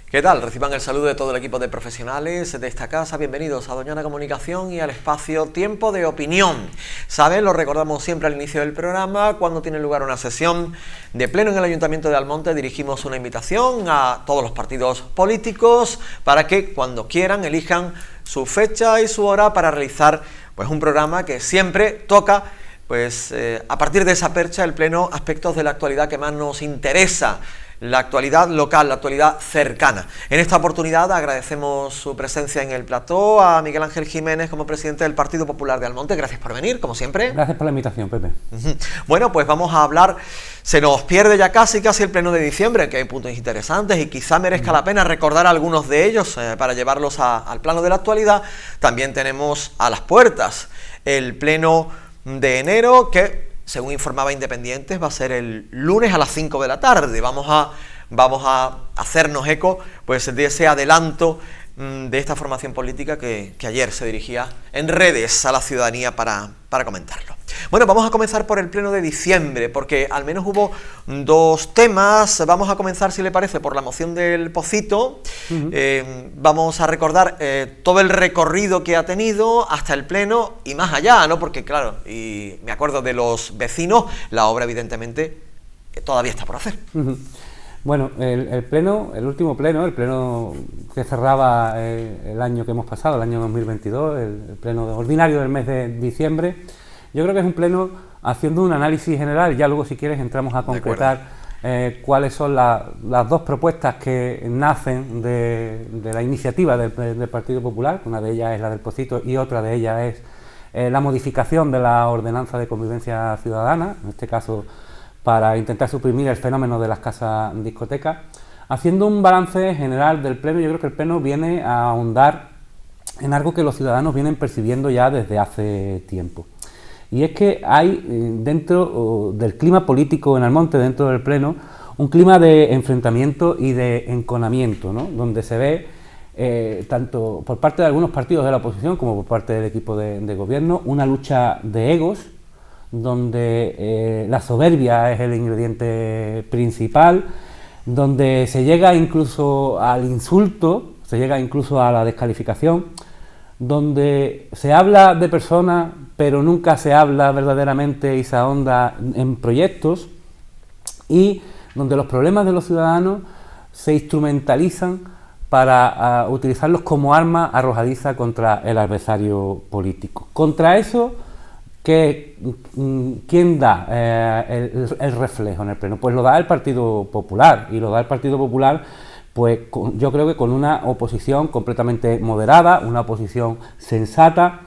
¿Qué tal? Reciban el saludo de todo el equipo de profesionales de esta casa. Bienvenidos a Doñana Comunicación y al espacio Tiempo de Opinión. ¿Saben? Lo recordamos siempre al inicio del programa. Cuando tiene lugar una sesión de pleno en el Ayuntamiento de Almonte, dirigimos una invitación a todos los partidos políticos para que cuando quieran elijan su fecha y su hora para realizar pues un programa que siempre toca a partir de esa percha el pleno aspectos de la actualidad que más nos interesa. La actualidad local, la actualidad cercana. En esta oportunidad agradecemos su presencia en el plató a Miguel Ángel Jiménez como presidente del Partido Popular de Almonte. Gracias por venir, como siempre. Gracias por la invitación, Pepe. Bueno, pues vamos a hablar, se nos pierde ya casi el pleno de diciembre, que hay puntos interesantes y quizá merezca la pena recordar algunos de ellos para llevarlos al plano de la actualidad. También tenemos a las puertas el pleno de enero, que según informaba Independientes, va a ser el lunes a las 5 de la tarde. Vamos a hacernos eco pues, de ese adelanto de esta formación política que ayer se dirigía en redes a la ciudadanía para comentarlo. Bueno, vamos a comenzar por el pleno de diciembre, porque al menos hubo dos temas. Vamos a comenzar, si le parece, por la moción del Pocito. Vamos a recordar todo el recorrido que ha tenido hasta el pleno y más allá, ¿no? Porque, claro, y me acuerdo de los vecinos, la obra, evidentemente, todavía está por hacer. Bueno, el último pleno, el pleno que cerraba el año que hemos pasado, el año 2022, el pleno ordinario del mes de diciembre, yo creo que es un pleno haciendo un análisis general. Ya luego, si quieres, entramos a concretar cuáles son las dos propuestas que nacen de la iniciativa del Partido Popular. Una de ellas es la del Pocito y otra de ellas es la modificación de la ordenanza de convivencia ciudadana, en este caso para intentar suprimir el fenómeno de las casas discotecas. Haciendo un balance general del pleno, yo creo que el pleno viene a ahondar en algo que los ciudadanos vienen percibiendo ya desde hace tiempo. Y es que hay dentro del clima político en Almonte, dentro del pleno, un clima de enfrentamiento y de enconamiento, ¿no? Donde se ve, tanto por parte de algunos partidos de la oposición como por parte del equipo de gobierno, una lucha de egos, donde la soberbia es el ingrediente principal, donde se llega incluso al insulto, se llega incluso a la descalificación, donde se habla de personas pero nunca se habla verdaderamente y se ahonda en proyectos, y donde los problemas de los ciudadanos se instrumentalizan para utilizarlos como arma arrojadiza contra el adversario político. Contra eso, ¿quién da el reflejo en el pleno? Pues lo da el Partido Popular, y lo da el Partido Popular pues yo creo que con una oposición completamente moderada, una oposición sensata,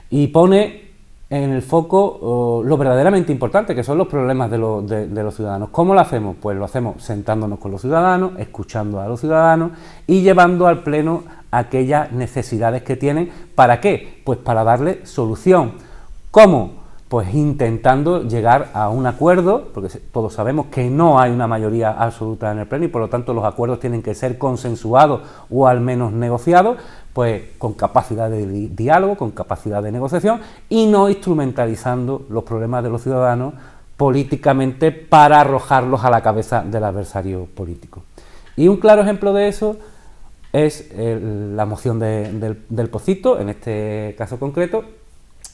y pone en el foco lo verdaderamente importante, que son los problemas de los ciudadanos. ¿Cómo lo hacemos? Pues lo hacemos sentándonos con los ciudadanos, escuchando a los ciudadanos y llevando al pleno aquellas necesidades que tienen. ¿Para qué? Pues para darle solución. ¿Cómo? Pues intentando llegar a un acuerdo, porque todos sabemos que no hay una mayoría absoluta en el pleno y por lo tanto los acuerdos tienen que ser consensuados o al menos negociados, pues con capacidad de diálogo, con capacidad de negociación y no instrumentalizando los problemas de los ciudadanos políticamente para arrojarlos a la cabeza del adversario político. Y un claro ejemplo de eso es la moción del Pocito, en este caso concreto,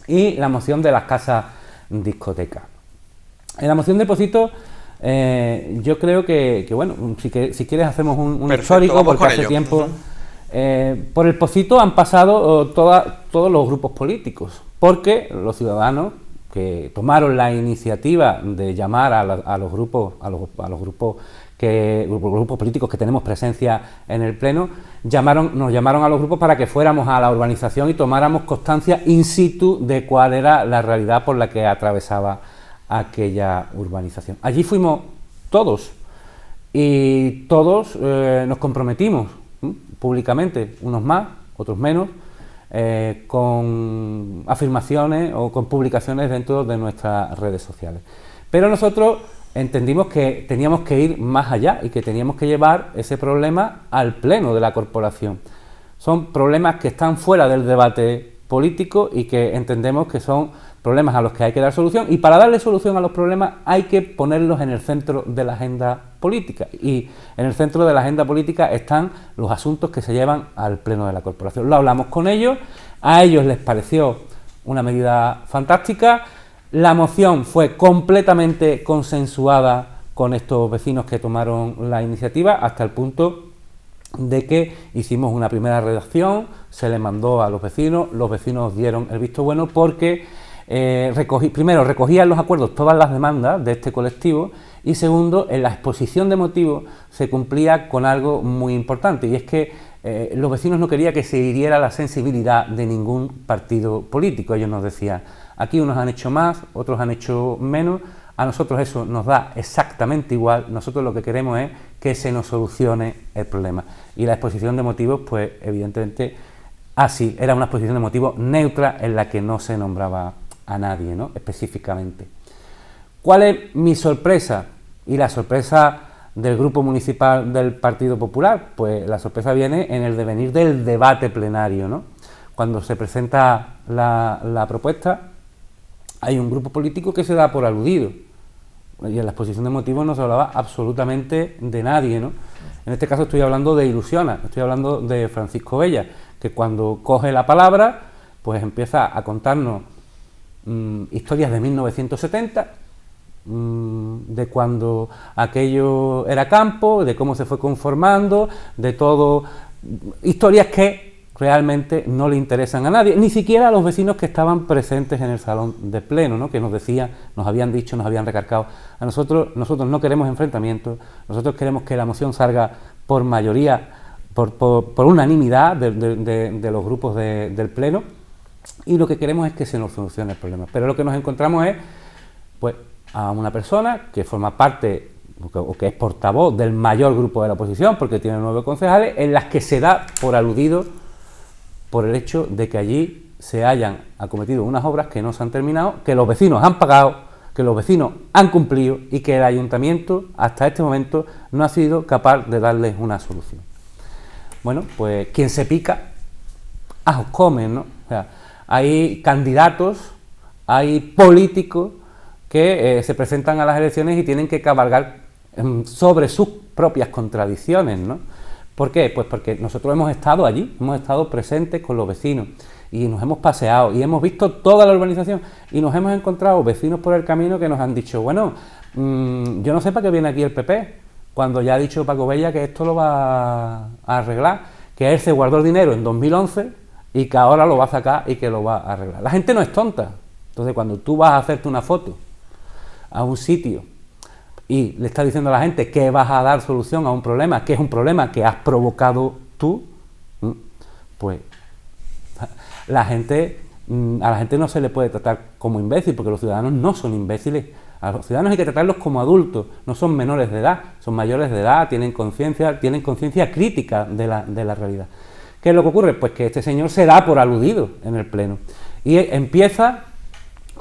y la moción de las casas discotecas. En la moción del Pocito, yo creo que bueno, si quieres hacemos un histórico, porque hace tiempo. Por el Pocito han pasado todos los grupos políticos, porque los ciudadanos que tomaron la iniciativa de llamar a los grupos políticos que tenemos presencia en el pleno, nos llamaron a los grupos para que fuéramos a la urbanización y tomáramos constancia in situ de cuál era la realidad por la que atravesaba aquella urbanización. Allí fuimos todos y todos nos comprometimos públicamente, unos más, otros menos, con afirmaciones o con publicaciones dentro de nuestras redes sociales. Pero nosotros entendimos que teníamos que ir más allá y que teníamos que llevar ese problema al pleno de la corporación. Son problemas que están fuera del debate políticos y que entendemos que son problemas a los que hay que dar solución, y para darle solución a los problemas hay que ponerlos en el centro de la agenda política, y en el centro de la agenda política están los asuntos que se llevan al pleno de la corporación. Lo hablamos con ellos, a ellos les pareció una medida fantástica, la moción fue completamente consensuada con estos vecinos que tomaron la iniciativa, hasta el punto de que hicimos una primera redacción, se le mandó a los vecinos dieron el visto bueno porque primero recogían los acuerdos todas las demandas de este colectivo, y segundo, en la exposición de motivos se cumplía con algo muy importante, y es que los vecinos no querían que se hiriera la sensibilidad de ningún partido político. Ellos nos decían, aquí unos han hecho más, otros han hecho menos, a nosotros eso nos da exactamente igual, nosotros lo que queremos es que se nos solucione el problema. Y la exposición de motivos, pues evidentemente, así, era una exposición de motivos neutra en la que no se nombraba a nadie, ¿no?, específicamente. ¿Cuál es mi sorpresa y la sorpresa del Grupo Municipal del Partido Popular? Pues la sorpresa viene en el devenir del debate plenario, ¿no? Cuando se presenta la propuesta, hay un grupo político que se da por aludido, y en la exposición de motivos no se hablaba absolutamente de nadie, ¿no? En este caso estoy hablando de Ilusiona, estoy hablando de Francisco Bella, que cuando coge la palabra, pues empieza a contarnos historias de 1970, de cuando aquello era campo, de cómo se fue conformando, de todo, historias que realmente no le interesan a nadie, ni siquiera a los vecinos que estaban presentes en el salón de pleno, ¿no?, que nos decían, nos habían dicho, nos habían recargado, a nosotros no queremos enfrentamientos, nosotros queremos que la moción salga por mayoría, por unanimidad de los grupos del pleno, y lo que queremos es que se nos solucione el problema. Pero lo que nos encontramos es, pues, a una persona que forma parte o que es portavoz del mayor grupo de la oposición, porque tiene 9 concejales, en las que se da por aludido por el hecho de que allí se hayan acometido unas obras que no se han terminado, que los vecinos han pagado, que los vecinos han cumplido y que el ayuntamiento hasta este momento no ha sido capaz de darles una solución. Bueno, pues quien se pica, ajos come, ¿no? O sea, hay candidatos, hay políticos que se presentan a las elecciones y tienen que cabalgar sobre sus propias contradicciones, ¿no? ¿Por qué? Pues porque nosotros hemos estado allí, hemos estado presentes con los vecinos y nos hemos paseado y hemos visto toda la urbanización y nos hemos encontrado vecinos por el camino que nos han dicho, bueno, yo no sé para qué viene aquí el PP, cuando ya ha dicho Paco Bella que esto lo va a arreglar, que él se guardó el dinero en 2011 y que ahora lo va a sacar y que lo va a arreglar. La gente no es tonta, entonces cuando tú vas a hacerte una foto a un sitio y le estás diciendo a la gente que vas a dar solución a un problema, que es un problema que has provocado tú, pues a la gente no se le puede tratar como imbécil, porque los ciudadanos no son imbéciles. A los ciudadanos hay que tratarlos como adultos, no son menores de edad, son mayores de edad, tienen conciencia crítica de la realidad. ¿Qué es lo que ocurre? Pues que este señor se da por aludido en el pleno y empieza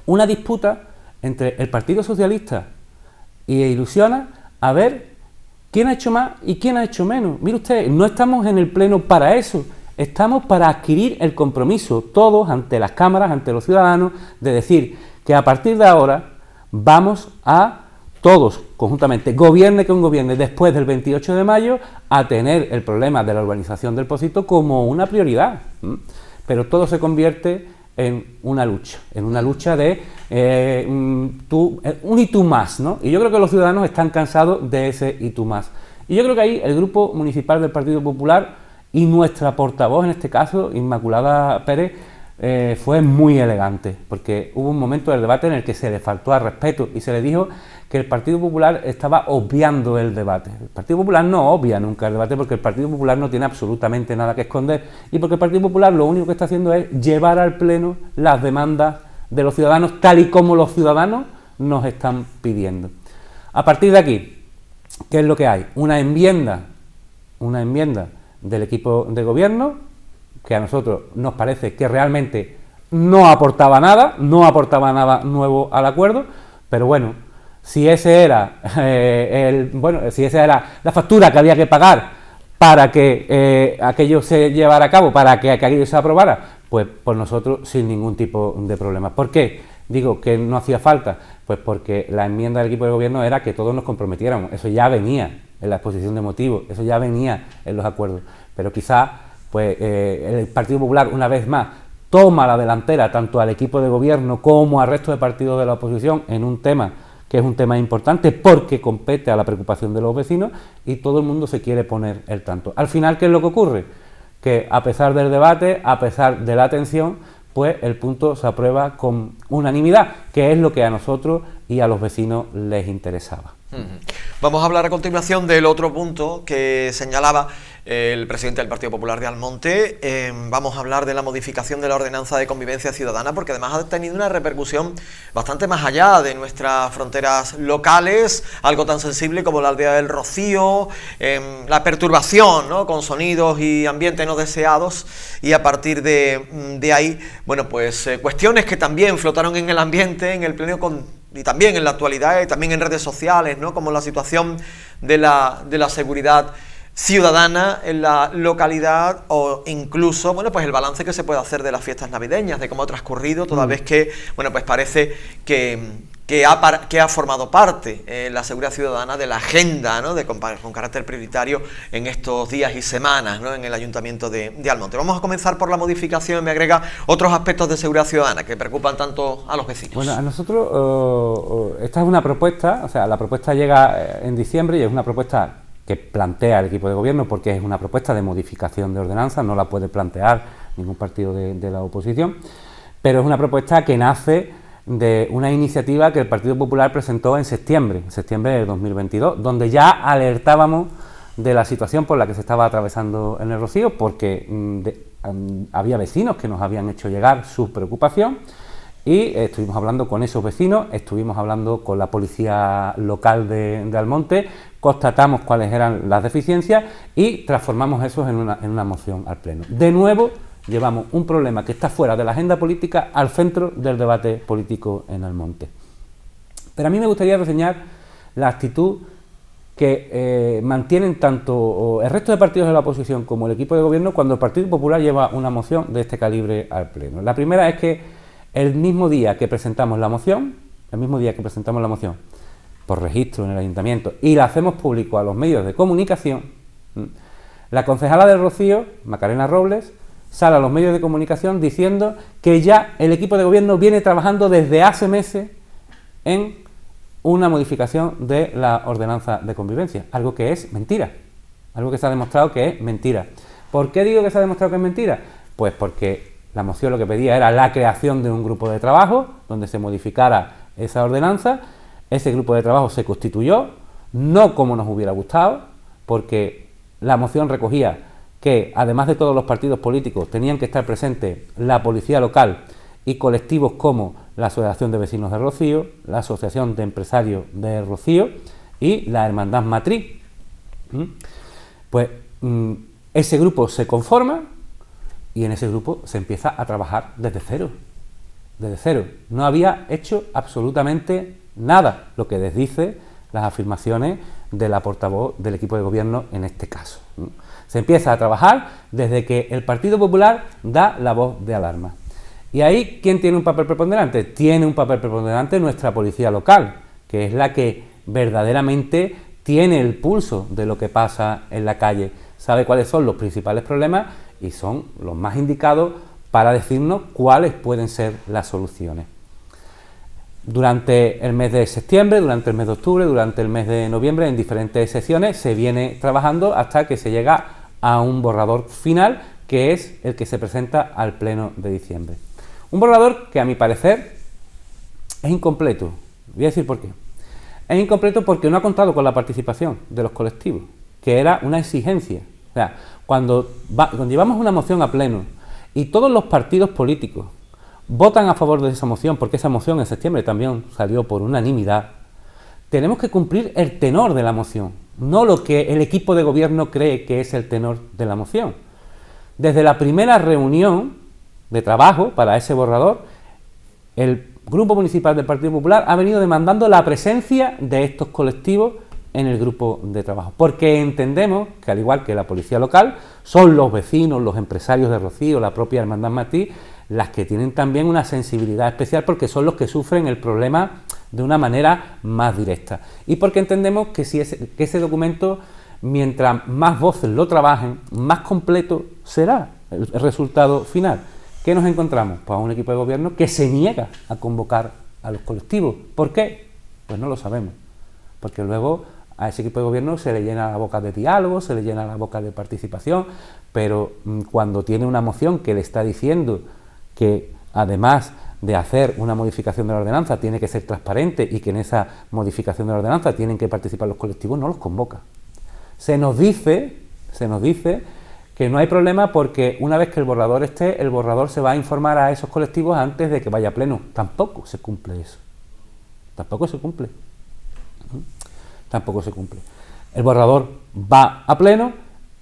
una disputa entre el Partido Socialista y Ilusiona a ver quién ha hecho más y quién ha hecho menos. Mire usted, no estamos en el pleno para eso, estamos para adquirir el compromiso todos ante las cámaras, ante los ciudadanos, de decir que a partir de ahora vamos a todos conjuntamente, gobierne con gobierne, después del 28 de mayo, a tener el problema de la urbanización del Pocito como una prioridad. Pero todo se convierte en una lucha de un y tú más, ¿no? Y yo creo que los ciudadanos están cansados de ese y tú más. Y yo creo que ahí el Grupo Municipal del Partido Popular y nuestra portavoz, en este caso, Inmaculada Pérez, fue muy elegante, porque hubo un momento del debate en el que se le faltó al respeto y se le dijo que el Partido Popular estaba obviando el debate. El Partido Popular no obvia nunca el debate, porque el Partido Popular no tiene absolutamente nada que esconder y porque el Partido Popular lo único que está haciendo es llevar al pleno las demandas de los ciudadanos tal y como los ciudadanos nos están pidiendo. A partir de aquí, ¿qué es lo que hay? Una enmienda del equipo de gobierno que a nosotros nos parece que realmente no aportaba nada nuevo al acuerdo, pero bueno, si ese era la factura que había que pagar para que aquello se llevara a cabo, para que aquello se aprobara, pues por nosotros sin ningún tipo de problema. ¿Por qué digo que no hacía falta? Pues porque la enmienda del equipo de gobierno era que todos nos comprometiéramos, eso ya venía en la exposición de motivos, eso ya venía en los acuerdos, pero quizás pues el Partido Popular una vez más toma la delantera tanto al equipo de gobierno como al resto de partidos de la oposición en un tema que es un tema importante porque compete a la preocupación de los vecinos y todo el mundo se quiere poner el tanto. Al final, ¿qué es lo que ocurre? Que a pesar del debate, a pesar de la tensión, pues el punto se aprueba con unanimidad, que es lo que a nosotros y a los vecinos les interesaba. Vamos a hablar a continuación del otro punto que señalaba el presidente del Partido Popular de Almonte. Vamos a hablar de la modificación de la ordenanza de convivencia ciudadana, porque además ha tenido una repercusión bastante más allá de nuestras fronteras locales, algo tan sensible como la aldea del Rocío, la perturbación, ¿no?, con sonidos y ambientes no deseados, y a partir de ahí, bueno, pues cuestiones que también flotaron en el ambiente, en el pleno y también en la actualidad y también en redes sociales, ¿no?, como la situación de la seguridad ciudadana en la localidad, o incluso, bueno, pues el balance que se puede hacer de las fiestas navideñas, de cómo ha transcurrido, toda vez que, bueno, pues parece que ha formado parte la seguridad ciudadana de la agenda, ¿no?, con carácter prioritario en estos días y semanas, ¿no?, en el Ayuntamiento de Almonte. Vamos a comenzar por la modificación, me agrega otros aspectos de seguridad ciudadana que preocupan tanto a los vecinos. Bueno, a nosotros esta es una propuesta, o sea, la propuesta llega en diciembre y es una propuesta que plantea el equipo de gobierno porque es una propuesta de modificación de ordenanza, no la puede plantear ningún partido de la oposición, pero es una propuesta que nace de una iniciativa que el Partido Popular presentó en septiembre de 2022, donde ya alertábamos de la situación por la que se estaba atravesando en el Rocío, porque había vecinos que nos habían hecho llegar su preocupación y estuvimos hablando con esos vecinos, estuvimos hablando con la policía local de Almonte, constatamos cuáles eran las deficiencias y transformamos eso en una moción al Pleno. De nuevo, llevamos un problema que está fuera de la agenda política al centro del debate político en Almonte. Pero a mí me gustaría reseñar la actitud que mantienen tanto el resto de partidos de la oposición como el equipo de gobierno cuando el Partido Popular lleva una moción de este calibre al Pleno. La primera es que el mismo día que presentamos la moción, por registro en el Ayuntamiento, y la hacemos público a los medios de comunicación, la concejala del Rocío, Macarena Robles, sale a los medios de comunicación diciendo que ya el equipo de gobierno viene trabajando desde hace meses en una modificación de la ordenanza de convivencia, algo que es mentira, algo que se ha demostrado que es mentira. ¿Por qué digo que se ha demostrado que es mentira? Pues porque la moción lo que pedía era la creación de un grupo de trabajo donde se modificara esa ordenanza. Ese grupo de trabajo se constituyó, no como nos hubiera gustado, porque la moción recogía que, además de todos los partidos políticos, tenían que estar presentes la policía local y colectivos como la Asociación de Vecinos de Rocío, la Asociación de Empresarios de Rocío y la Hermandad Matriz. Pues ese grupo se conforma y en ese grupo se empieza a trabajar desde cero. No había hecho absolutamente nada, lo que desdice las afirmaciones de la portavoz del equipo de gobierno en este caso. Se empieza a trabajar desde que el Partido Popular da la voz de alarma. Y ahí, ¿quién tiene un papel preponderante? Tiene un papel preponderante nuestra policía local, que es la que verdaderamente tiene el pulso de lo que pasa en la calle, sabe cuáles son los principales problemas y son los más indicados para decirnos cuáles pueden ser las soluciones. Durante el mes de septiembre, durante el mes de octubre, durante el mes de noviembre, en diferentes sesiones se viene trabajando hasta que se llega a un borrador final, que es el que se presenta al Pleno de diciembre. Un borrador que, a mi parecer, es incompleto. Voy a decir por qué. Es incompleto porque no ha contado con la participación de los colectivos, que era una exigencia. O sea, cuando llevamos una moción a Pleno y todos los partidos políticos votan a favor de esa moción, porque esa moción en septiembre también salió por unanimidad, tenemos que cumplir el tenor de la moción, no lo que el equipo de gobierno cree que es el tenor de la moción. Desde la primera reunión de trabajo para ese borrador, el Grupo Municipal del Partido Popular ha venido demandando la presencia de estos colectivos en el grupo de trabajo, porque entendemos que, al igual que la policía local, son los vecinos, los empresarios de Rocío, la propia Hermandad Matí, las que tienen también una sensibilidad especial, porque son los que sufren el problema de una manera más directa. Y porque entendemos que, que ese documento, mientras más voces lo trabajen, más completo será el resultado final. ¿Qué nos encontramos? Pues a un equipo de gobierno que se niega a convocar a los colectivos. ¿Por qué? Pues no lo sabemos. Porque luego a ese equipo de gobierno se le llena la boca de diálogo, se le llena la boca de participación, pero cuando tiene una moción que le está diciendo que, además de hacer una modificación de la ordenanza, tiene que ser transparente y que en esa modificación de la ordenanza tienen que participar los colectivos, no los convoca. Se nos dice que no hay problema porque una vez que el borrador esté, el borrador se va a informar a esos colectivos antes de que vaya a pleno. Tampoco se cumple eso. Tampoco se cumple. Tampoco se cumple. El borrador va a pleno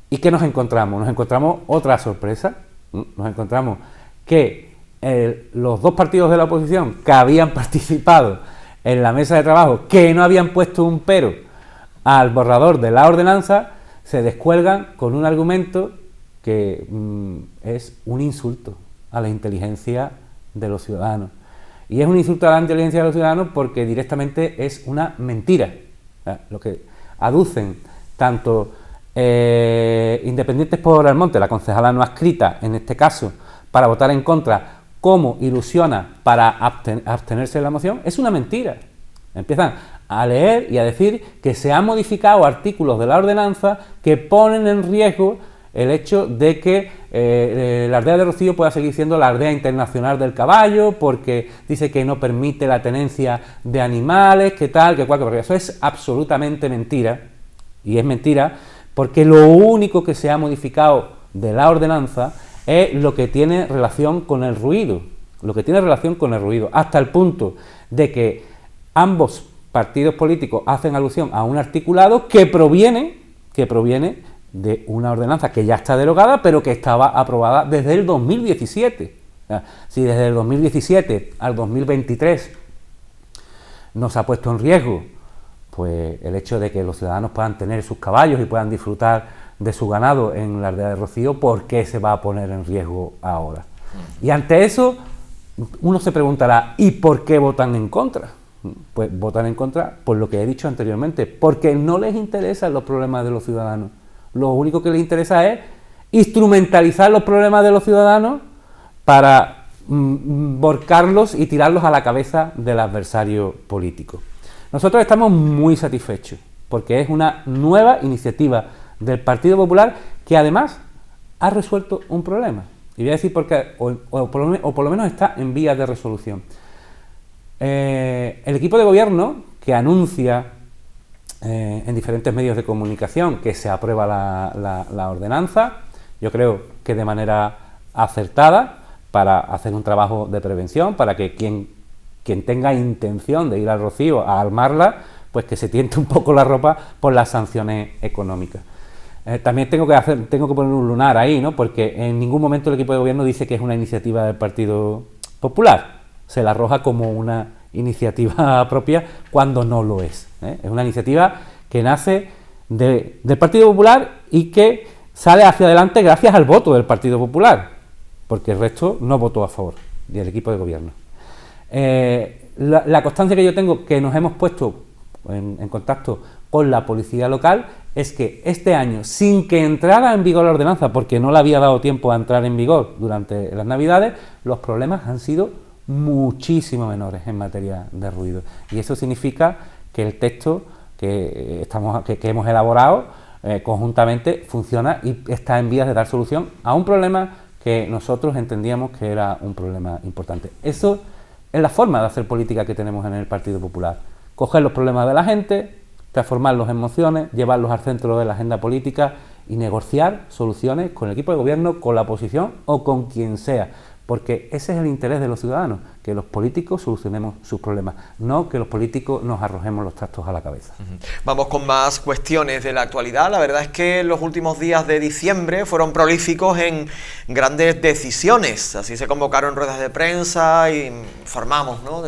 y ¿qué nos encontramos? Nos encontramos otra sorpresa. Nos encontramos que los dos partidos de la oposición que habían participado en la mesa de trabajo, que no habían puesto un pero al borrador de la ordenanza, se descuelgan con un argumento que es un insulto a la inteligencia de los ciudadanos. Y es un insulto a la inteligencia de los ciudadanos porque directamente es una mentira. Lo que aducen tanto Independientes por Almonte, la concejala no adscrita en este caso, para votar en contra, como Ilusiona para abstenerse de la moción, es una mentira. Empiezan a leer y a decir que se han modificado artículos de la ordenanza que ponen en riesgo el hecho de que la aldea de Rocío pueda seguir siendo la aldea internacional del caballo, porque dice que no permite la tenencia de animales, que tal, que cual, porque eso es absolutamente mentira, y es mentira porque lo único que se ha modificado de la ordenanza es lo que tiene relación con el ruido, hasta el punto de que ambos partidos políticos hacen alusión a un articulado que proviene de una ordenanza que ya está derogada, pero que estaba aprobada desde el 2017. Si desde el 2017 al 2023 nos ha puesto en riesgo pues el hecho de que los ciudadanos puedan tener sus caballos y puedan disfrutar de su ganado en la aldea de Rocío, ¿por qué se va a poner en riesgo ahora? Y ante eso uno se preguntará, ¿y por qué votan en contra? Pues votan en contra por lo que he dicho anteriormente, porque no les interesan los problemas de los ciudadanos. Lo único que les interesa es instrumentalizar los problemas de los ciudadanos para volcarlos y tirarlos a la cabeza del adversario político. Nosotros estamos muy satisfechos porque es una nueva iniciativa del Partido Popular que además ha resuelto un problema. Y voy a decir por qué, o por lo menos está en vías de resolución. El equipo de gobierno que anuncia en diferentes medios de comunicación que se aprueba la ordenanza, yo creo que de manera acertada, para hacer un trabajo de prevención, para que quien tenga intención de ir al Rocío a armarla, pues que se tiente un poco la ropa por las sanciones económicas. También tengo que poner un lunar ahí, ¿no? Porque en ningún momento el equipo de gobierno dice que es una iniciativa del Partido Popular. Se la arroja como una iniciativa propia cuando no lo es. Es una iniciativa que nace del Partido Popular y que sale hacia adelante gracias al voto del Partido Popular, porque el resto no votó a favor del equipo de gobierno. La constancia que yo tengo, que nos hemos puesto en contacto con la policía local, es que este año, sin que entrara en vigor la ordenanza, porque no le había dado tiempo a entrar en vigor durante las Navidades, los problemas han sido muchísimo menores en materia de ruido. Y eso significa que el texto que hemos elaborado conjuntamente funciona y está en vías de dar solución a un problema que nosotros entendíamos que era un problema importante. Eso es la forma de hacer política que tenemos en el Partido Popular. Coger los problemas de la gente, transformarlos en mociones, llevarlos al centro de la agenda política y negociar soluciones con el equipo de gobierno, con la oposición o con quien sea. Porque ese es el interés de los ciudadanos, que los políticos solucionemos sus problemas, no que los políticos nos arrojemos los trastos a la cabeza. Vamos con más cuestiones de la actualidad. La verdad es que los últimos días de diciembre fueron prolíficos en grandes decisiones. Así se convocaron ruedas de prensa y informamos, ¿no?,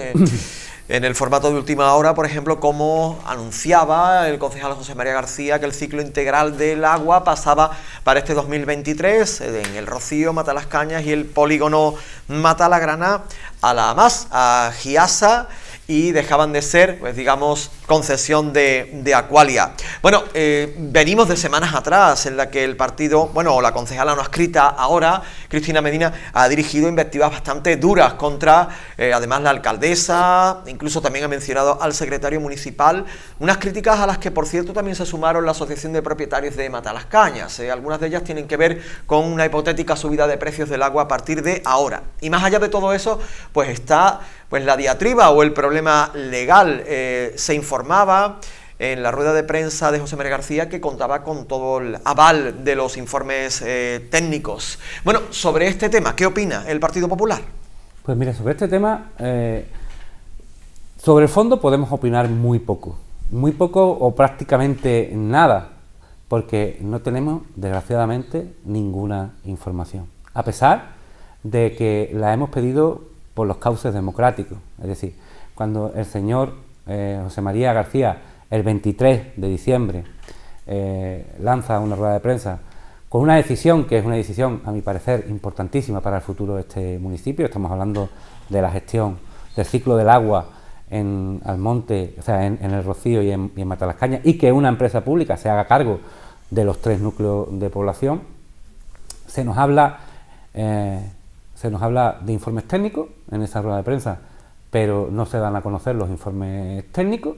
en el formato de última hora, por ejemplo, como anunciaba el concejal José María García que el ciclo integral del agua pasaba para este 2023 en el Rocío, Matalascañas y el polígono Matalagrana a la AMAS, a Giasa, y dejaban de ser, pues digamos, concesión de Aqualia. Bueno, venimos de semanas atrás en la que el partido, bueno, o la concejala no adscrita ahora, Cristina Medina, ha dirigido invectivas bastante duras contra, además, la alcaldesa, incluso también ha mencionado al secretario municipal, unas críticas a las que, por cierto, también se sumaron la Asociación de Propietarios de Matalascañas. Algunas de ellas tienen que ver con una hipotética subida de precios del agua a partir de ahora. Y más allá de todo eso, pues está la diatriba o el problema legal. Se informaba en la rueda de prensa de José María García que contaba con todo el aval de los informes técnicos. Bueno, sobre este tema, ¿qué opina el Partido Popular? Pues mira, sobre este tema, sobre el fondo podemos opinar muy poco o prácticamente nada, porque no tenemos, desgraciadamente, ninguna información, a pesar de que la hemos pedido por los cauces democráticos. Es decir, cuando el señor José María García, el 23 de diciembre, lanza una rueda de prensa con una decisión que es una decisión, a mi parecer, importantísima para el futuro de este municipio. Estamos hablando de la gestión del ciclo del agua en Almonte, o sea, en el Rocío y en Matalascañas, y que una empresa pública se haga cargo de los 3 núcleos de población. Se nos habla de informes técnicos en esa rueda de prensa, pero no se dan a conocer los informes técnicos.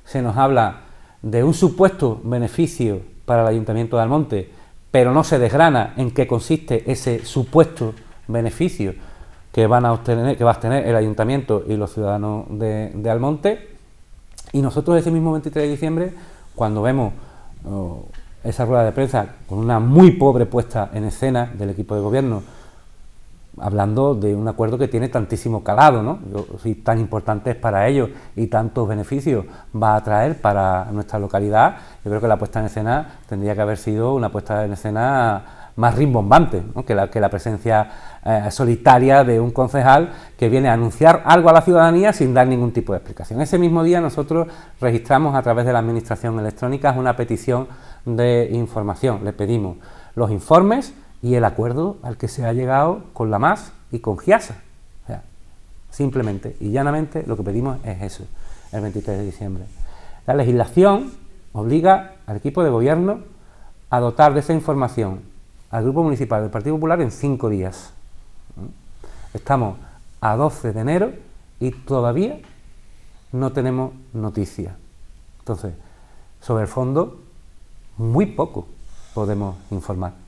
Se nos habla de un supuesto beneficio para el Ayuntamiento de Almonte, pero no se desgrana en qué consiste ese supuesto beneficio que va a obtener el Ayuntamiento y los ciudadanos de Almonte. Y nosotros ese mismo 23 de diciembre, cuando vemos esa rueda de prensa con una muy pobre puesta en escena del equipo de gobierno, hablando de un acuerdo que tiene tantísimo calado, ¿no? Si tan importante es para ellos y tantos beneficios va a traer para nuestra localidad, yo creo que la puesta en escena tendría que haber sido una puesta en escena más rimbombante, ¿no? que la presencia solitaria de un concejal que viene a anunciar algo a la ciudadanía sin dar ningún tipo de explicación. Ese mismo día nosotros registramos a través de la Administración Electrónica una petición de información. Le pedimos los informes y el acuerdo al que se ha llegado con la MAS y con Giasa. O sea, simplemente y llanamente lo que pedimos es eso, el 23 de diciembre. La legislación obliga al equipo de gobierno a dotar de esa información al Grupo Municipal del Partido Popular en 5 días. Estamos a 12 de enero y todavía no tenemos noticias. Entonces, sobre el fondo, muy poco podemos informar.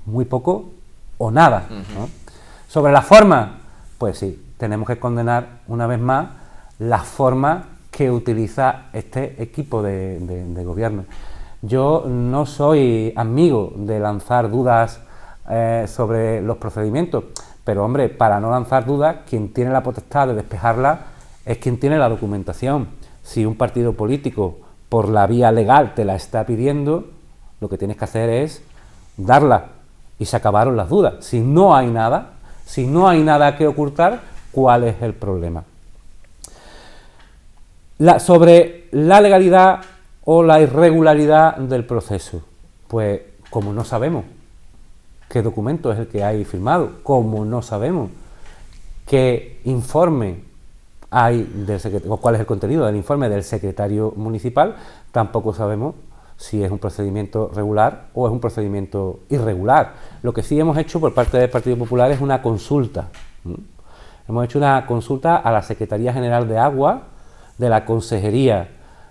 Muy poco o nada, ¿no? Sobre la forma, pues sí, tenemos que condenar una vez más la forma que utiliza este equipo de gobierno. Yo no soy amigo de lanzar dudas sobre los procedimientos, pero hombre, para no lanzar dudas, quien tiene la potestad de despejarla es quien tiene la documentación. Si un partido político por la vía legal te la está pidiendo, lo que tienes que hacer es darla. Y se acabaron las dudas. Si no hay nada que ocultar, ¿cuál es el problema? Sobre la legalidad o la irregularidad del proceso, pues como no sabemos qué documento es el que hay firmado, como no sabemos qué informe hay del secretario, o cuál es el contenido del informe del secretario municipal, tampoco sabemos si es un procedimiento regular o es un procedimiento irregular. Lo que sí hemos hecho por parte del Partido Popular es una consulta. Hemos hecho una consulta a la Secretaría General de Agua, de la Consejería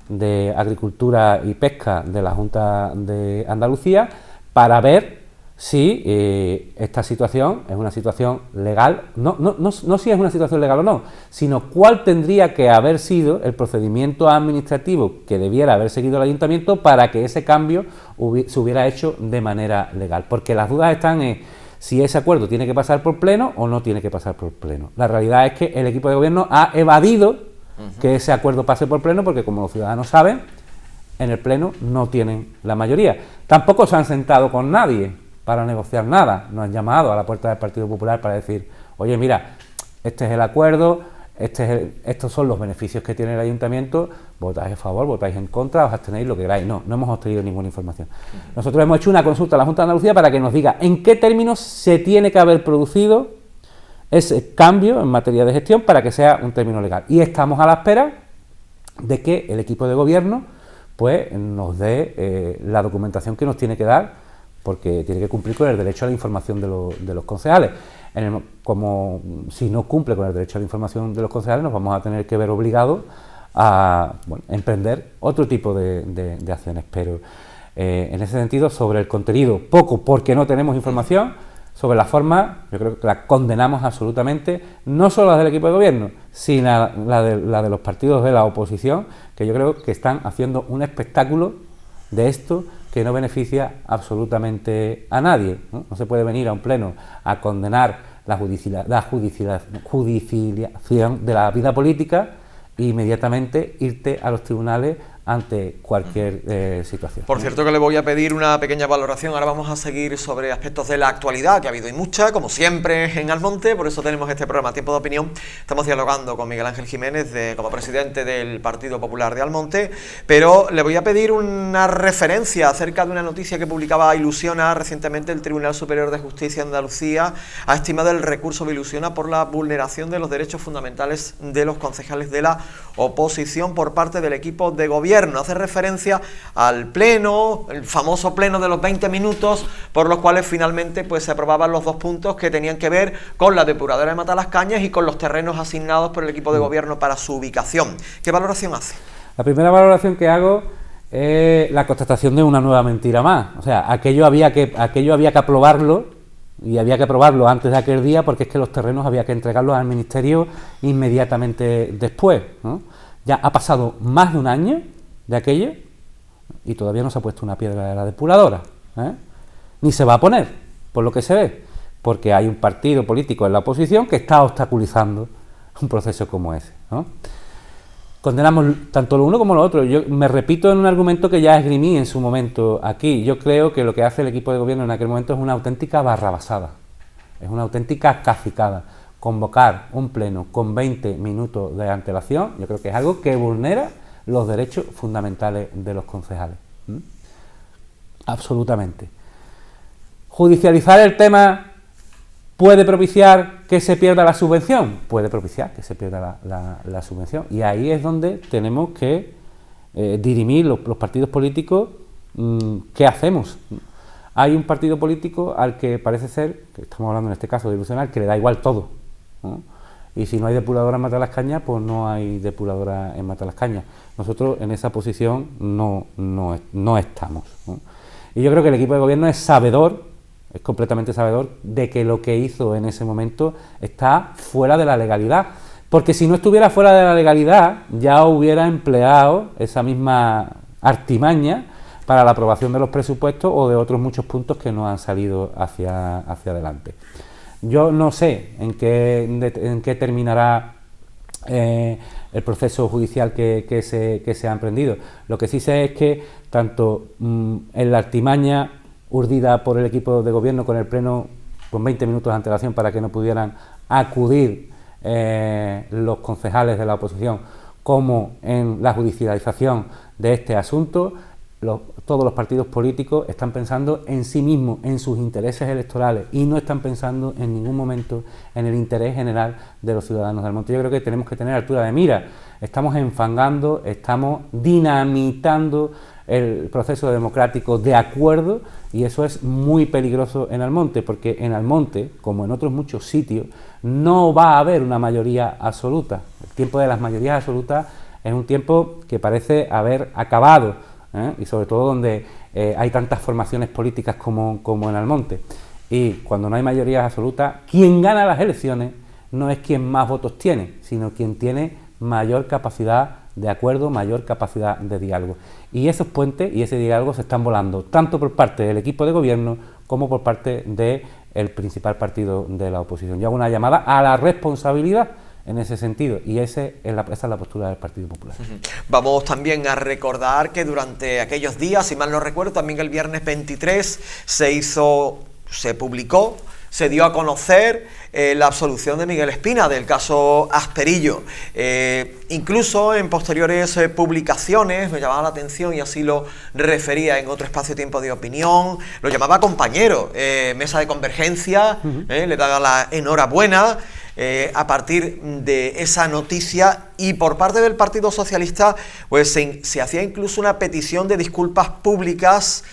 de Agricultura y Pesca de la Junta de Andalucía, para ver si esta situación es una situación legal, no si es una situación legal o no, sino cuál tendría que haber sido el procedimiento administrativo que debiera haber seguido el Ayuntamiento para que ese cambio se hubiera hecho de manera legal. Porque las dudas están en si ese acuerdo tiene que pasar por pleno o no tiene que pasar por pleno. La realidad es que el equipo de gobierno ha evadido que ese acuerdo pase por pleno porque, como los ciudadanos saben, en el pleno no tienen la mayoría. Tampoco se han sentado con nadie para negociar nada. Nos han llamado a la puerta del Partido Popular para decir, oye, mira, este es el acuerdo, estos son los beneficios que tiene el ayuntamiento, votáis a favor, votáis en contra, os abstenéis, lo que queráis. No hemos obtenido ninguna información. Nosotros hemos hecho una consulta a la Junta de Andalucía para que nos diga en qué términos se tiene que haber producido ese cambio en materia de gestión para que sea un término legal. Y estamos a la espera de que el equipo de gobierno pues nos dé la documentación que nos tiene que dar, porque tiene que cumplir con el derecho a la información de los concejales. Como si no cumple con el derecho a la información de los concejales, nos vamos a tener que ver obligados a emprender otro tipo de acciones. Pero en ese sentido, sobre el contenido, poco, porque no tenemos información. Sobre la forma, yo creo que la condenamos absolutamente, no solo la del equipo de gobierno, sino la de los partidos de la oposición, que yo creo que están haciendo un espectáculo de esto que no beneficia absolutamente a nadie. No se puede venir a un pleno a condenar la judicialización de la vida política e inmediatamente irte a los tribunales ante cualquier situación. Por cierto, que le voy a pedir una pequeña valoración. Ahora vamos a seguir sobre aspectos de la actualidad, que ha habido y mucha, como siempre en Almonte. Por eso tenemos este programa Tiempo de Opinión. Estamos dialogando con Miguel Ángel Jiménez como presidente del Partido Popular de Almonte, pero le voy a pedir una referencia acerca de una noticia que publicaba Ilusiona recientemente. El Tribunal Superior de Justicia de Andalucía ha estimado el recurso de Ilusiona por la vulneración de los derechos fundamentales de los concejales de la oposición por parte del equipo de gobierno. Hace referencia al pleno, el famoso pleno de los 20 minutos, por los cuales finalmente pues se aprobaban los 2 puntos que tenían que ver con la depuradora de Matalascañas y con los terrenos asignados por el equipo de gobierno para su ubicación. ¿Qué valoración hace? La primera valoración que hago es la constatación de una nueva mentira más. O sea, aquello había que aprobarlo, y había que aprobarlo antes de aquel día, porque es que los terrenos había que entregarlos al Ministerio inmediatamente después, ¿no? Ya ha pasado más de un año de aquello y todavía no se ha puesto una piedra de la depuradora, ni se va a poner, por lo que se ve, porque hay un partido político en la oposición que está obstaculizando un proceso como ese, ¿no? Condenamos tanto lo uno como lo otro. Yo me repito en un argumento que ya esgrimí en su momento aquí. Yo creo que lo que hace el equipo de gobierno en aquel momento es una auténtica barrabasada, es una auténtica cacicada. Convocar un pleno con 20 minutos de antelación, yo creo que es algo que vulnera los derechos fundamentales de los concejales. Absolutamente. ¿Judicializar el tema puede propiciar que se pierda la subvención? Puede propiciar que se pierda la subvención. Y ahí es donde tenemos que dirimir los partidos políticos qué hacemos. Hay un partido político al que parece ser, que estamos hablando en este caso de Ilusionar, que le da igual todo, ¿no? Y si no hay depuradora en Matalascañas, pues no hay depuradora en Matalascañas. Nosotros en esa posición no estamos, ¿no? Y yo creo que el equipo de gobierno es completamente sabedor de que lo que hizo en ese momento está fuera de la legalidad. Porque si no estuviera fuera de la legalidad, ya hubiera empleado esa misma artimaña para la aprobación de los presupuestos o de otros muchos puntos que no han salido hacia adelante. Yo no sé en qué terminará el proceso judicial que se ha emprendido. Lo que sí sé es que tanto en la artimaña urdida por el equipo de gobierno con el pleno con 20 minutos de antelación para que no pudieran acudir los concejales de la oposición, como en la judicialización de este asunto, todos los partidos políticos están pensando en sí mismos, en sus intereses electorales, y no están pensando en ningún momento en el interés general de los ciudadanos del Monte. Yo creo que tenemos que tener altura de mira. Estamos enfangando, estamos dinamitando el proceso democrático de acuerdo, y eso es muy peligroso en Almonte, porque en Almonte, como en otros muchos sitios, no va a haber una mayoría absoluta. El tiempo de las mayorías absolutas es un tiempo que parece haber acabado, y sobre todo donde hay tantas formaciones políticas como en Almonte. Y cuando no hay mayorías absolutas, quien gana las elecciones no es quien más votos tiene, sino quien tiene mayor capacidad de acuerdo, mayor capacidad de diálogo. Y esos puentes y ese diálogo se están volando, tanto por parte del equipo de gobierno como por parte del principal partido de la oposición. Yo hago una llamada a la responsabilidad en ese sentido, y esa es la postura del Partido Popular. Vamos también a recordar que durante aquellos días, si mal no recuerdo, también el viernes 23 se publicó se dio a conocer la absolución de Miguel Espina del caso Asperillo. Incluso en posteriores publicaciones me llamaba la atención, y así lo refería en otro espacio-tiempo de opinión, lo llamaba compañero, mesa de convergencia, le daba la enhorabuena a partir de esa noticia, y por parte del Partido Socialista pues se hacía incluso una petición de disculpas públicas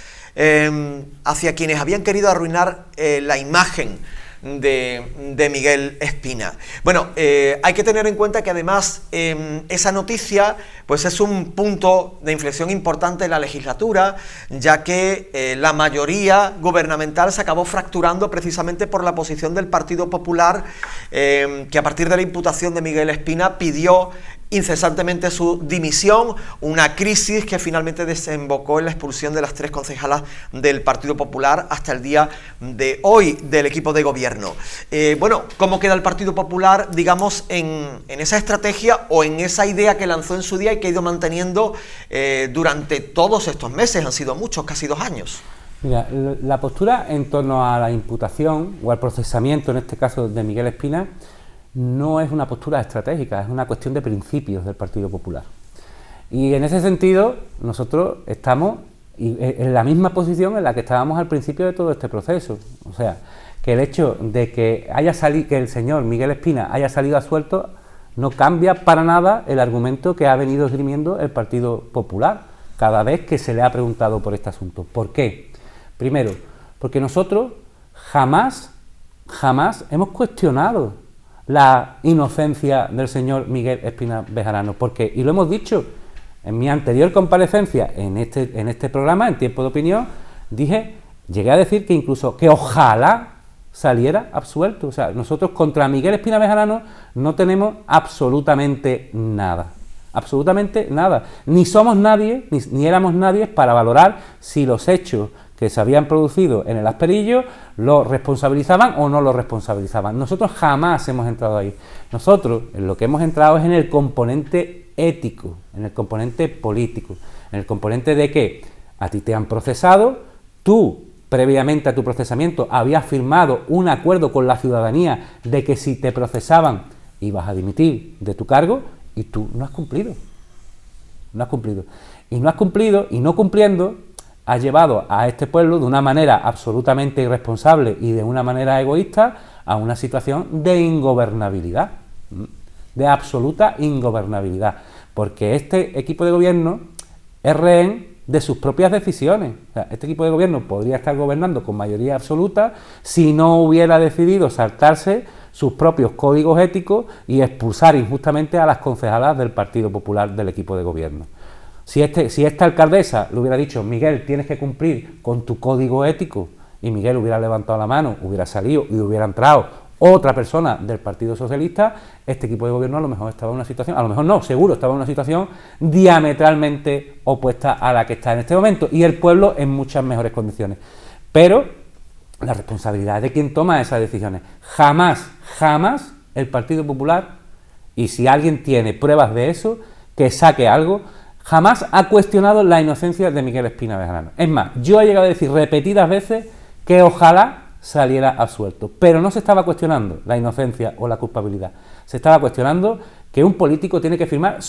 hacia quienes habían querido arruinar la imagen de Miguel Espina. Bueno, hay que tener en cuenta que además esa noticia pues es un punto de inflexión importante en la legislatura, ya que la mayoría gubernamental se acabó fracturando precisamente por la posición del Partido Popular, que a partir de la imputación de Miguel Espina pidió incesantemente su dimisión, una crisis que finalmente desembocó en la expulsión de las 3 concejalas del Partido Popular hasta el día de hoy del equipo de gobierno. Bueno, ¿cómo queda el Partido Popular, digamos, en esa estrategia o en esa idea que lanzó en su día y que ha ido manteniendo durante todos estos meses? Han sido muchos, casi 2 años. Mira, la postura en torno a la imputación o al procesamiento, en este caso de Miguel Espina, no es una postura estratégica, es una cuestión de principios del Partido Popular. Y en ese sentido, nosotros estamos en la misma posición en la que estábamos al principio de todo este proceso. O sea, que el hecho de que el señor Miguel Espina haya salido absuelto no cambia para nada el argumento que ha venido esgrimiendo el Partido Popular cada vez que se le ha preguntado por este asunto. ¿Por qué? Primero, porque nosotros jamás hemos cuestionado la inocencia del señor Miguel Espina Bejarano, porque, y lo hemos dicho en mi anterior comparecencia en este programa, en Tiempo de Opinión, llegué a decir que incluso que ojalá saliera absuelto. O sea, nosotros contra Miguel Espina Bejarano no tenemos absolutamente nada. Absolutamente nada. Ni somos nadie, ni éramos nadie para valorar si los hechos que se habían producido en el Asperillo lo responsabilizaban o no lo responsabilizaban. Nosotros jamás hemos entrado ahí. Nosotros en lo que hemos entrado es en el componente ético, en el componente político, en el componente de que a ti te han procesado, tú previamente a tu procesamiento habías firmado un acuerdo con la ciudadanía de que si te procesaban ibas a dimitir de tu cargo, y tú no has cumplido. No has cumplido. Y no has cumplido, y no cumpliendo, ha llevado a este pueblo de una manera absolutamente irresponsable y de una manera egoísta a una situación de ingobernabilidad, de absoluta ingobernabilidad, porque este equipo de gobierno es rehén de sus propias decisiones. O sea, este equipo de gobierno podría estar gobernando con mayoría absoluta si no hubiera decidido saltarse sus propios códigos éticos y expulsar injustamente a las concejalas del Partido Popular del equipo de gobierno. Si esta alcaldesa le hubiera dicho, Miguel, tienes que cumplir con tu código ético, y Miguel hubiera levantado la mano, hubiera salido y hubiera entrado otra persona del Partido Socialista, este equipo de gobierno a lo mejor estaba en una situación, a lo mejor no, seguro estaba en una situación diametralmente opuesta a la que está en este momento, y el pueblo en muchas mejores condiciones. Pero la responsabilidad de quien toma esas decisiones. Jamás el Partido Popular, y si alguien tiene pruebas de eso, que saque algo, jamás ha cuestionado la inocencia de Miguel Espina Bejarano. Es más, yo he llegado a decir repetidas veces que ojalá saliera absuelto, pero no se estaba cuestionando la inocencia o la culpabilidad. Se estaba cuestionando que un político tiene que firmar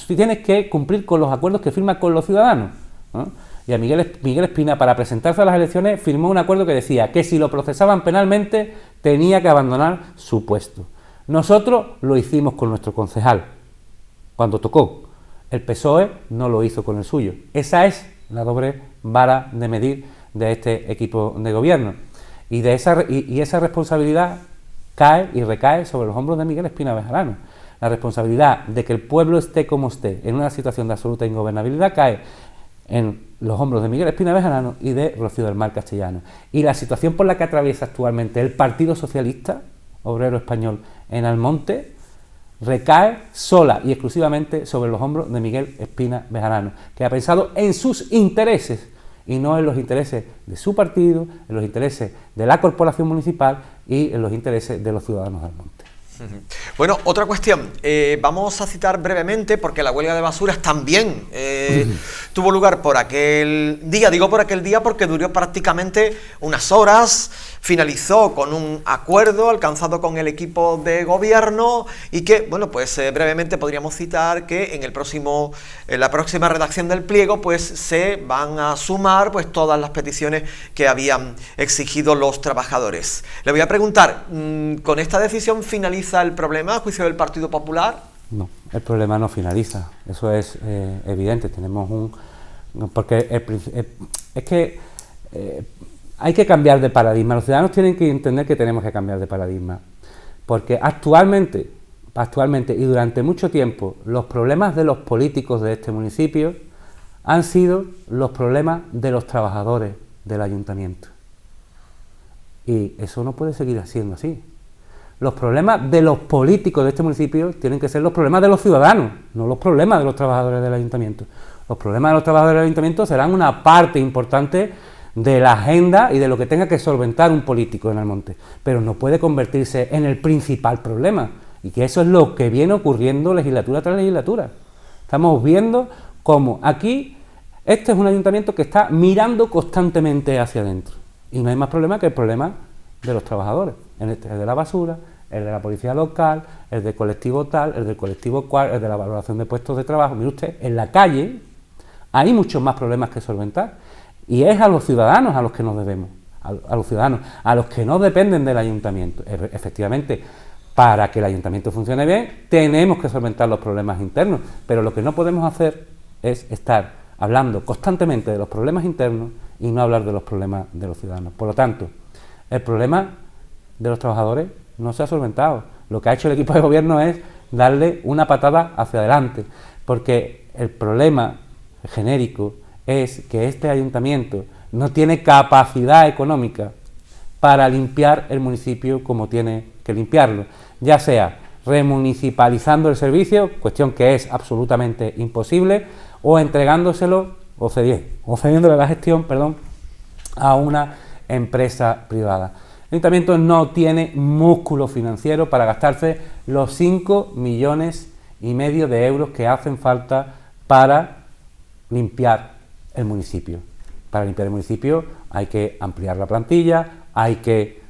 tiene que cumplir con los acuerdos que firma con los ciudadanos, ¿no? Y a Miguel Espina, para presentarse a las elecciones, firmó un acuerdo que decía que si lo procesaban penalmente tenía que abandonar su puesto. Nosotros lo hicimos con nuestro concejal cuando tocó. El PSOE no lo hizo con el suyo. Esa es la doble vara de medir de este equipo de gobierno. Y esa responsabilidad cae y recae sobre los hombros de Miguel Espina Bejarano. La responsabilidad de que el pueblo esté como esté, en una situación de absoluta ingobernabilidad, cae en los hombros de Miguel Espina Bejarano y de Rocío del Mar Castellano. Y la situación por la que atraviesa actualmente el Partido Socialista Obrero Español en Almonte recae sola y exclusivamente sobre los hombros de Miguel Espina Bejarano, que ha pensado en sus intereses y no en los intereses de su partido, en los intereses de la corporación municipal y en los intereses de los ciudadanos de Almonte. Bueno, otra cuestión, vamos a citar brevemente, porque la huelga de basuras también tuvo lugar por aquel día, digo por aquel día porque duró prácticamente unas horas, finalizó con un acuerdo alcanzado con el equipo de gobierno y que, bueno, pues brevemente podríamos citar que en la próxima redacción del pliego pues se van a sumar pues todas las peticiones que habían exigido los trabajadores. Le voy a preguntar, ¿con esta decisión finaliza el problema a juicio del Partido Popular? No, el problema no finaliza, eso es evidente. Tenemos porque es que hay que cambiar de paradigma. Los ciudadanos tienen que entender que tenemos que cambiar de paradigma, porque actualmente y durante mucho tiempo los problemas de los políticos de este municipio han sido los problemas de los trabajadores del ayuntamiento, y eso no puede seguir siendo así. Los problemas de los políticos de este municipio tienen que ser los problemas de los ciudadanos, no los problemas de los trabajadores del ayuntamiento. Los problemas de los trabajadores del ayuntamiento serán una parte importante de la agenda y de lo que tenga que solventar un político en Almonte, pero no puede convertirse en el principal problema, y que eso es lo que viene ocurriendo legislatura tras legislatura. Estamos viendo cómo aquí este es un ayuntamiento que está mirando constantemente hacia adentro, y no hay más problema que el problema de los trabajadores, el de la basura, el de la policía local, el del colectivo tal, el del colectivo cual, el de la valoración de puestos de trabajo. Mire usted, en la calle hay muchos más problemas que solventar, y es a los ciudadanos a los que nos debemos, a los ciudadanos, a los que no dependen del ayuntamiento. Efectivamente, para que el ayuntamiento funcione bien, tenemos que solventar los problemas internos, pero lo que no podemos hacer es estar hablando constantemente de los problemas internos y no hablar de los problemas de los ciudadanos. Por lo tanto, el problema de los trabajadores no se ha solventado. Lo que ha hecho el equipo de gobierno es darle una patada hacia adelante, porque el problema genérico es que este ayuntamiento no tiene capacidad económica para limpiar el municipio como tiene que limpiarlo, ya sea remunicipalizando el servicio, cuestión que es absolutamente imposible, o entregándoselo, o cediéndole la gestión, a una empresa privada. El ayuntamiento no tiene músculo financiero para gastarse los 5,5 millones de euros que hacen falta para limpiar el municipio. Para limpiar el municipio hay que ampliar la plantilla, hay que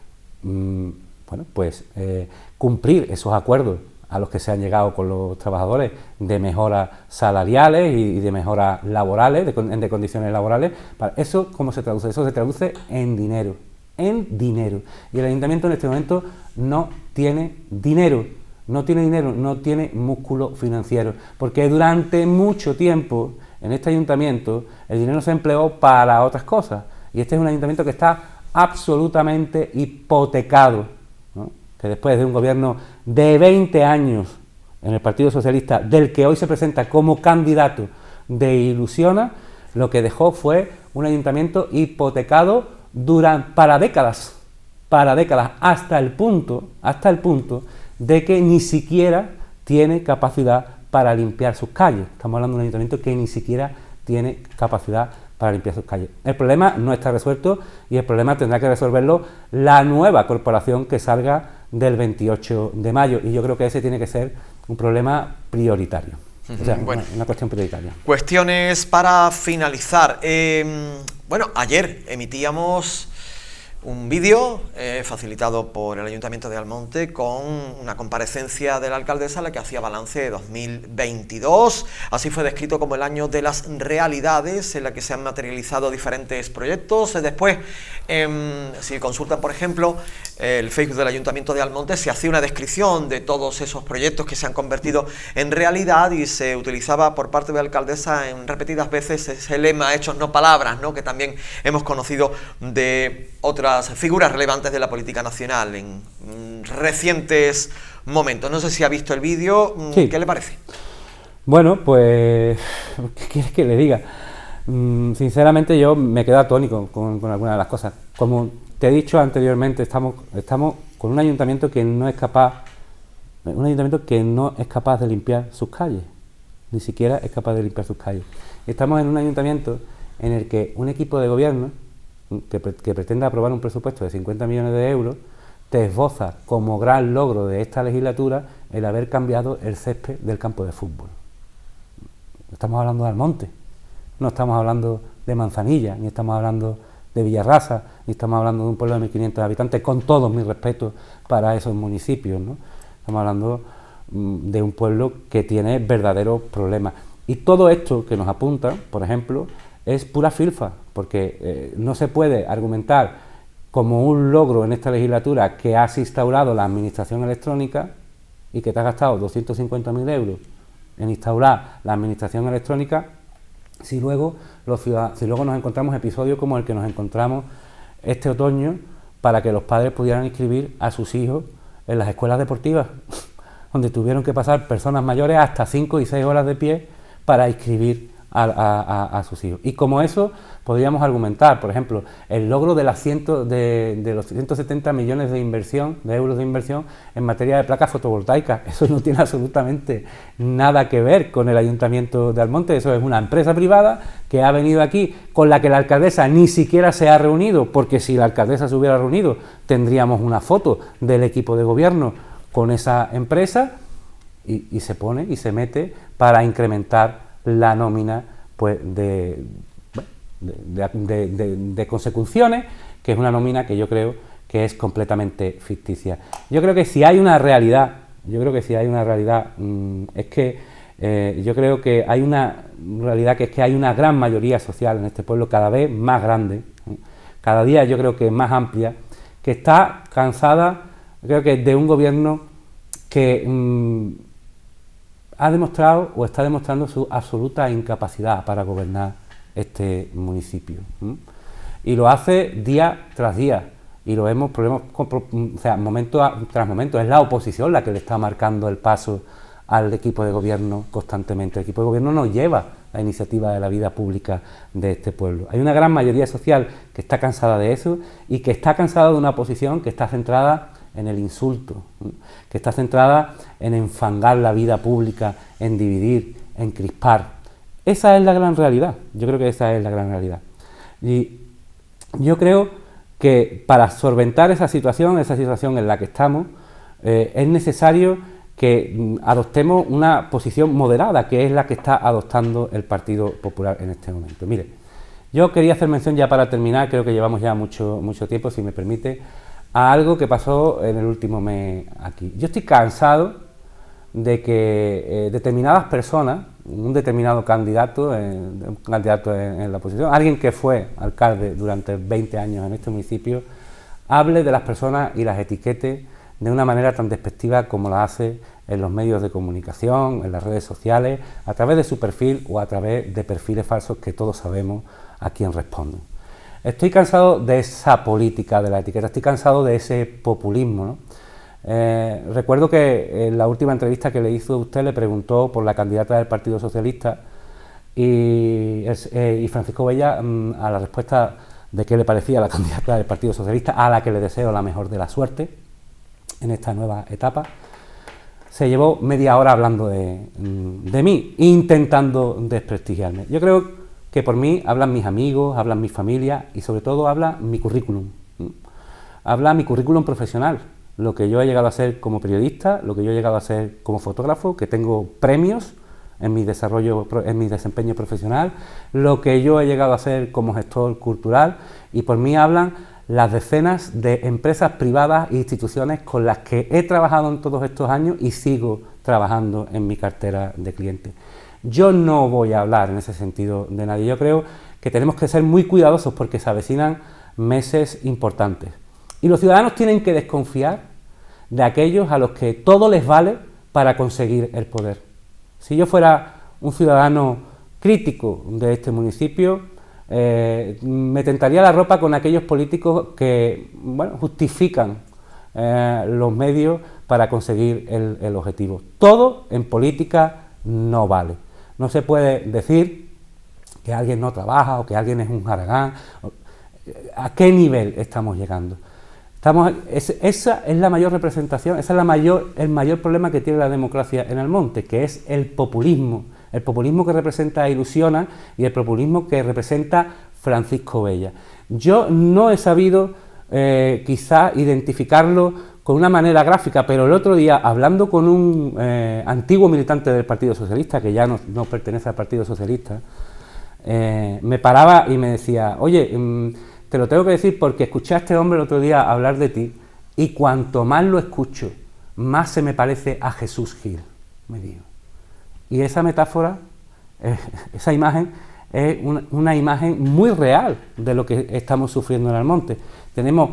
cumplir esos acuerdos a los que se han llegado con los trabajadores de mejoras salariales y de mejoras laborales, de condiciones laborales. ¿Eso cómo se traduce? Eso se traduce en dinero. Y el ayuntamiento en este momento no tiene dinero, no tiene músculo financiero, porque durante mucho tiempo en este ayuntamiento el dinero se empleó para otras cosas, y este es un ayuntamiento que está absolutamente hipotecado, ¿no? Que después de un gobierno de 20 años en el Partido Socialista, del que hoy se presenta como candidato de Ilusiona, lo que dejó fue un ayuntamiento hipotecado para décadas, hasta el punto de que ni siquiera tiene capacidad para limpiar sus calles. Estamos hablando de un ayuntamiento que ni siquiera tiene capacidad para limpiar sus calles. El problema no está resuelto, y el problema tendrá que resolverlo la nueva corporación que salga del 28 de mayo, y yo creo que ese tiene que ser un problema prioritario. O sea, bueno, una cuestión prioritaria. Cuestiones para finalizar. Ayer emitíamos un vídeo facilitado por el Ayuntamiento de Almonte con una comparecencia de la alcaldesa en la que hacía balance de 2022. Así fue descrito como el año de las realidades, en la que se han materializado diferentes proyectos. Después, si consultan, por ejemplo, el Facebook del Ayuntamiento de Almonte, se hacía una descripción de todos esos proyectos que se han convertido en realidad, y se utilizaba por parte de la alcaldesa en repetidas veces ese lema "hechos no palabras", ¿no?, que también hemos conocido de otras figuras relevantes de la política nacional en recientes momentos. No sé si ha visto el vídeo. Sí. ¿Qué le parece? Bueno, pues, ¿qué quieres que le diga? Sinceramente yo me quedo atónico con algunas de las cosas. Como te he dicho anteriormente, estamos con un ayuntamiento que no es capaz de limpiar sus calles, ni siquiera es capaz de limpiar sus calles. Estamos en un ayuntamiento en el que un equipo de gobierno que pretende aprobar un presupuesto de 50 millones de euros, te esboza como gran logro de esta legislatura el haber cambiado el césped del campo de fútbol. Estamos hablando de Almonte, no estamos hablando de Manzanilla, ni estamos hablando de Villarrasa, ni estamos hablando de un pueblo de 1.500 habitantes, con todos mis respetos para esos municipios, ¿no? Estamos hablando de un pueblo que tiene verdaderos problemas. Y todo esto que nos apunta, por ejemplo, es pura filfa, porque no se puede argumentar como un logro en esta legislatura que has instaurado la administración electrónica y que te has gastado 250.000 euros en instaurar la administración electrónica, si luego nos encontramos episodios como el que nos encontramos este otoño para que los padres pudieran inscribir a sus hijos en las escuelas deportivas, donde tuvieron que pasar personas mayores hasta 5 y 6 horas de pie para inscribir a sus hijos. Y como eso podríamos argumentar, por ejemplo, el logro de los 170 millones de euros de inversión en materia de placas fotovoltaicas. Eso no tiene absolutamente nada que ver con el Ayuntamiento de Almonte, eso es una empresa privada que ha venido aquí, con la que la alcaldesa ni siquiera se ha reunido, porque si la alcaldesa se hubiera reunido tendríamos una foto del equipo de gobierno con esa empresa, y se pone y se mete para incrementar la nómina pues de consecuciones, que es una nómina que yo creo que es completamente ficticia. Yo creo que si hay una realidad, es que yo creo que hay una realidad que es que hay una gran mayoría social en este pueblo, cada vez más grande, cada día yo creo que más amplia, que está cansada, creo que de un gobierno que ha demostrado o está demostrando su absoluta incapacidad para gobernar este municipio. Y lo hace día tras día, y lo vemos momento tras momento. Es la oposición la que le está marcando el paso al equipo de gobierno constantemente. El equipo de gobierno no lleva la iniciativa de la vida pública de este pueblo. Hay una gran mayoría social que está cansada de eso y que está cansada de una oposición que está centrada en el insulto, que está centrada en enfangar la vida pública, en dividir, en crispar. Esa es la gran realidad, yo creo que esa es la gran realidad. Y yo creo que para solventar esa situación en la que estamos, es necesario que adoptemos una posición moderada, que es la que está adoptando el Partido Popular en este momento. Mire, yo quería hacer mención ya para terminar, creo que llevamos ya mucho tiempo, si me permite, a algo que pasó en el último mes aquí. Yo estoy cansado de que determinadas personas, un determinado candidato, en la oposición, alguien que fue alcalde durante 20 años en este municipio, hable de las personas y las etiquete de una manera tan despectiva como la hace en los medios de comunicación, en las redes sociales, a través de su perfil o a través de perfiles falsos que todos sabemos a quién responden. Estoy cansado de esa política de la etiqueta, estoy cansado de ese populismo, ¿no? Recuerdo que en la última entrevista que le hizo usted le preguntó por la candidata del Partido Socialista y Francisco Bella, a la respuesta de qué le parecía la candidata del Partido Socialista, a la que le deseo la mejor de la suerte en esta nueva etapa, se llevó media hora hablando de mí, intentando desprestigiarme. Yo creo que por mí hablan mis amigos, hablan mi familia y sobre todo habla mi currículum. Habla mi currículum profesional, lo que yo he llegado a ser como periodista, lo que yo he llegado a ser como fotógrafo, que tengo premios en mi desempeño profesional, lo que yo he llegado a ser como gestor cultural, y por mí hablan las decenas de empresas privadas e instituciones con las que he trabajado en todos estos años y sigo trabajando en mi cartera de clientes. Yo no voy a hablar en ese sentido de nadie. Yo creo que tenemos que ser muy cuidadosos porque se avecinan meses importantes. Y los ciudadanos tienen que desconfiar de aquellos a los que todo les vale para conseguir el poder. Si yo fuera un ciudadano crítico de este municipio, me tentaría la ropa con aquellos políticos que justifican los medios para conseguir el objetivo. Todo en política no vale. No se puede decir que alguien no trabaja o que alguien es un haragán. ¿A qué nivel estamos llegando? Esa es la mayor representación, esa es el mayor problema que tiene la democracia en Almonte, que es el populismo que representa a Ilusiona y el populismo que representa Francisco Bella. Yo no he sabido quizá identificarlo con una manera gráfica, pero el otro día, hablando con un antiguo militante del Partido Socialista, que ya no pertenece al Partido Socialista, me paraba y me decía, oye, te lo tengo que decir porque escuché a este hombre el otro día hablar de ti y cuanto más lo escucho, más se me parece a Jesús Gil, me dijo. Y esa metáfora, esa imagen, es una imagen muy real de lo que estamos sufriendo en Almonte. Tenemos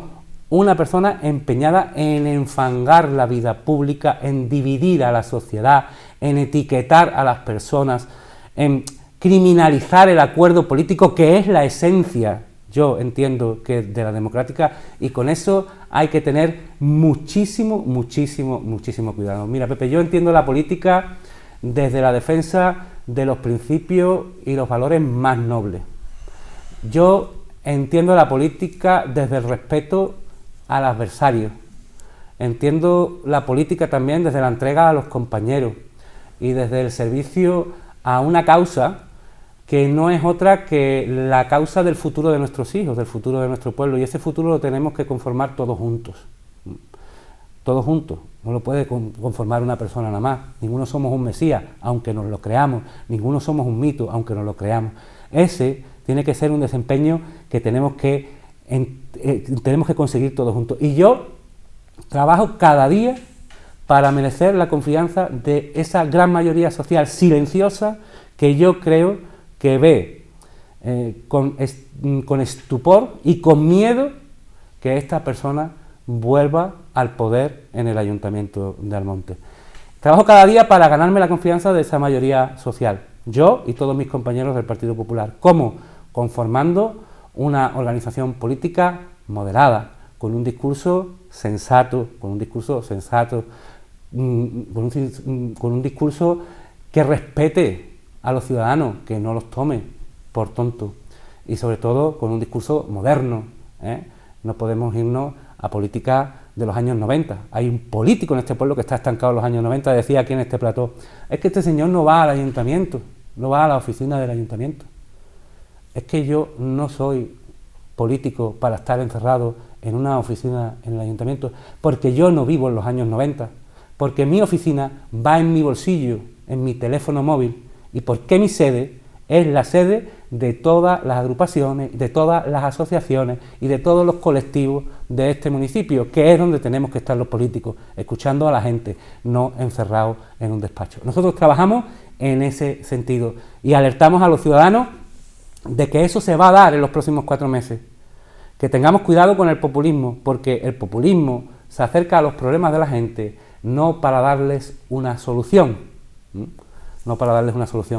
una persona empeñada en enfangar la vida pública, en dividir a la sociedad, en etiquetar a las personas, en criminalizar el acuerdo político, que es la esencia, yo entiendo, que de la democrática, y con eso hay que tener muchísimo cuidado. Mira, Pepe, yo entiendo la política desde la defensa de los principios y los valores más nobles. Yo entiendo la política desde el respeto al adversario. Entiendo la política también desde la entrega a los compañeros y desde el servicio a una causa que no es otra que la causa del futuro de nuestros hijos, del futuro de nuestro pueblo, y ese futuro lo tenemos que conformar todos juntos. Todos juntos, no lo puede conformar una persona nada más. Ninguno somos un Mesías, aunque nos lo creamos. Ninguno somos un mito, aunque nos lo creamos. Ese tiene que ser un desempeño que tenemos que conseguir todos juntos. Y yo trabajo cada día para merecer la confianza de esa gran mayoría social silenciosa que yo creo que ve con estupor y con miedo que esta persona vuelva al poder en el Ayuntamiento de Almonte. Trabajo cada día para ganarme la confianza de esa mayoría social, yo y todos mis compañeros del Partido Popular. ¿Cómo? Conformando una organización política moderada, con un discurso sensato, con un discurso que respete a los ciudadanos, que no los tome por tontos, y sobre todo con un discurso moderno, ¿eh? No podemos irnos a política de los años 90. Hay un político en este pueblo que está estancado en los años 90, decía aquí en este plató, es que este señor no va al ayuntamiento, no va a la oficina del ayuntamiento. Es que yo no soy político para estar encerrado en una oficina en el ayuntamiento, porque yo no vivo en los años 90, porque mi oficina va en mi bolsillo, en mi teléfono móvil, y porque mi sede es la sede de todas las agrupaciones, de todas las asociaciones y de todos los colectivos de este municipio, que es donde tenemos que estar los políticos, escuchando a la gente, no encerrados en un despacho. Nosotros trabajamos en ese sentido y alertamos a los ciudadanos de que eso se va a dar en los próximos 4 meses, que tengamos cuidado con el populismo, porque el populismo se acerca a los problemas de la gente no para darles una solución,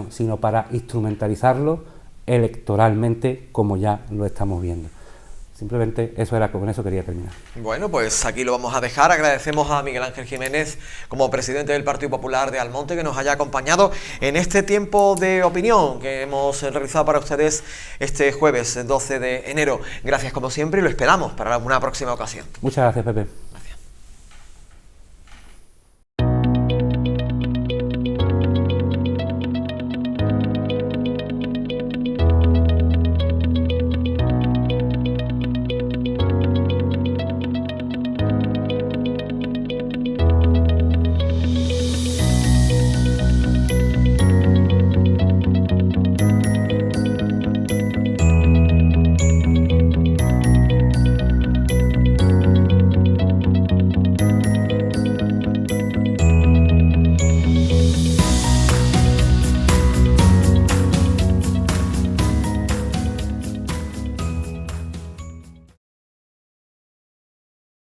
sino para instrumentalizarlo electoralmente, como ya lo estamos viendo. Simplemente eso era, con eso quería terminar. Bueno, pues aquí lo vamos a dejar. Agradecemos a Miguel Ángel Jiménez, como presidente del Partido Popular de Almonte, que nos haya acompañado en este tiempo de opinión que hemos realizado para ustedes este jueves 12 de enero. Gracias como siempre y lo esperamos para una próxima ocasión. Muchas gracias, Pepe.